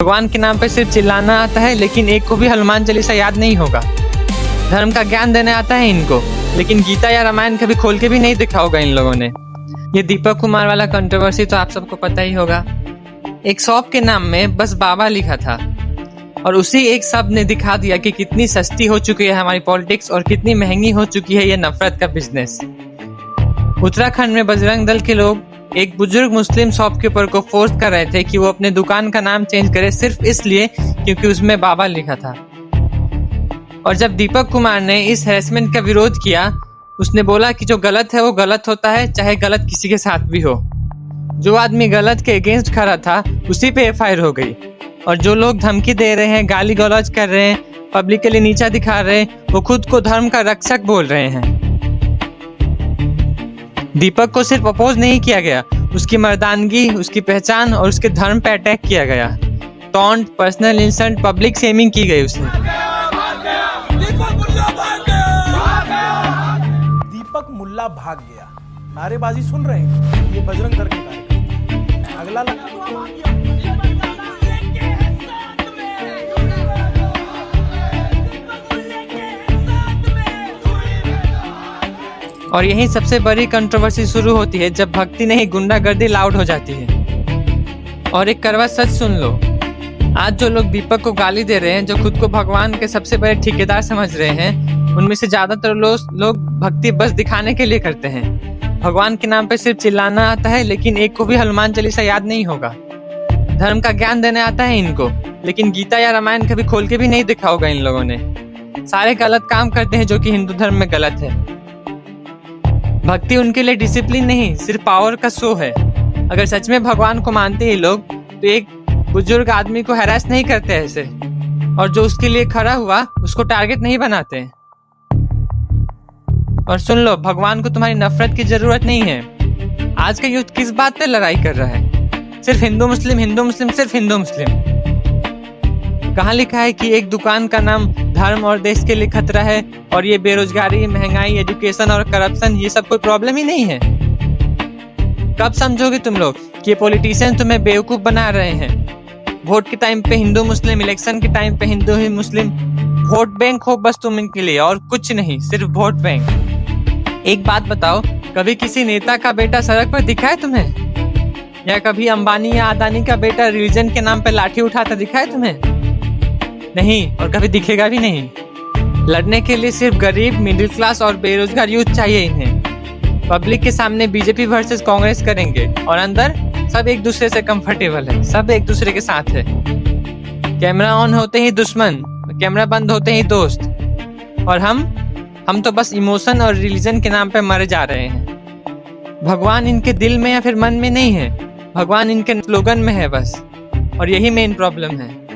भगवान के नाम पे सिर्फ चिल्लाना आता है, लेकिन एक को भी हनुमान चालीसा याद नहीं होगा। धर्म का ज्ञान देने आता है इनको, लेकिन गीता या रामायण कभी खोल के भी नहीं देखा होगा इन लोगों ने। ये दीपक कुमार वाला कंट्रोवर्सी तो आप सबको पता ही होगा। एक शॉप के नाम में बस बाबा लिखा था और उसी एक शब्द ने दिखा दिया कि कितनी सस्ती हो चुकी है हमारी पॉलिटिक्स और कितनी महंगी हो चुकी है ये नफरत का बिजनेस। उत्तराखंड में बजरंग दल के लोग एक बुजुर्ग मुस्लिम शॉपकीपर को फोर्स कर रहे थे कि वो अपने दुकान का नाम चेंज करे, सिर्फ इसलिए क्योंकि उसमें बाबा लिखा था। और जब दीपक कुमार ने इस हैरेसमेंट का विरोध किया, उसने बोला कि जो गलत है वो गलत होता है, चाहे गलत किसी के साथ भी हो। जो आदमी गलत के अगेंस्ट खड़ा था उसी पे एफआईआर हो गई, और जो लोग धमकी दे रहे हैं, गाली गलौज कर रहे हैं, पब्लिकली नीचा दिखा रहे हैं, वो खुद को धर्म का रक्षक बोल रहे हैं। दीपक को सिर्फ अपोज नहीं किया गया, उसकी मर्दानगी, उसकी पहचान और उसके धर्म पे अटैक किया गया। Taunt, personal insult, public shaming की गई उसने। दीपक मुल्ला भाग गया। नारेबाजी सुन रहे हैं, ये बजरंग दल के कार्यकर्ता। अगला और यही सबसे बड़ी कंट्रोवर्सी शुरू होती है जब भक्ति नहीं गुंडागर्दी लाउड हो जाती है। और एक कड़वा सच सुन लो, आज जो लोग दीपक को गाली दे रहे हैं, जो खुद को भगवान के सबसे बड़े ठेकेदार समझ रहे हैं, उनमें से ज्यादातर लोग भक्ति बस दिखाने के लिए करते हैं। भगवान के नाम पे सिर्फ चिल्लाना आता है, लेकिन एक को भी हनुमान चालीसा याद नहीं होगा। धर्म का ज्ञान देने आता है इनको, लेकिन गीता या रामायण कभी खोल के भी नहीं देखा होगा इन लोगों ने। सारे गलत काम करते हैं जो कि हिंदू धर्म में गलत है। भक्ति उनके लिए डिसिप्लिन नहीं, सिर्फ पावर का शो है। अगर सच में भगवान को मानते हैं लोग, तो एक बुजुर्ग आदमी को हैरेस नहीं करते ऐसे, और जो उसके लिए खड़ा हुआ उसको टारगेट नहीं बनाते। और सुन लो, भगवान को तुम्हारी नफरत की जरूरत नहीं है। आज का युद्ध किस बात पे लड़ाई कर रहा है? सिर्फ हिंदू मुस्लिम, हिंदू मुस्लिम, सिर्फ हिंदू मुस्लिम। कहाँ लिखा है कि एक दुकान का नाम धर्म और देश के लिए खतरा है, और ये बेरोजगारी, महंगाई, एजुकेशन और करप्शन ये सब कोई प्रॉब्लम ही नहीं है? कब समझोगे तुम लोग कि ये पॉलिटिशियन तुम्हें बेवकूफ बना रहे हैं? वोट के टाइम पे हिंदू मुस्लिम, इलेक्शन के टाइम पे हिंदू ही मुस्लिम, वोट बैंक हो बस तुम इनके लिए, और कुछ नहीं, सिर्फ वोट बैंक। एक बात बताओ, कभी किसी नेता का बेटा सड़क पर दिखा है तुम्हें? या कभी अंबानी या अदानी का बेटा रिलीजन के नाम पे लाठी उठाता दिखा है तुम्हें? नहीं, और कभी दिखेगा भी नहीं। लड़ने के लिए सिर्फ गरीब, मिडिल क्लास और बेरोजगार यूथ चाहिए इन्हें। पब्लिक के सामने बीजेपी वर्सेस कांग्रेस करेंगे, और अंदर सब एक दूसरे से कंफर्टेबल है, सब एक दूसरे के साथ है। कैमरा ऑन होते ही दुश्मन, कैमरा बंद होते ही दोस्त। और हम तो बस इमोशन और रिलीजन के नाम पे मरे जा रहे हैं। भगवान इनके दिल में या फिर मन में नहीं है, भगवान इनके स्लोगन में है बस, और यही मेन प्रॉब्लम है।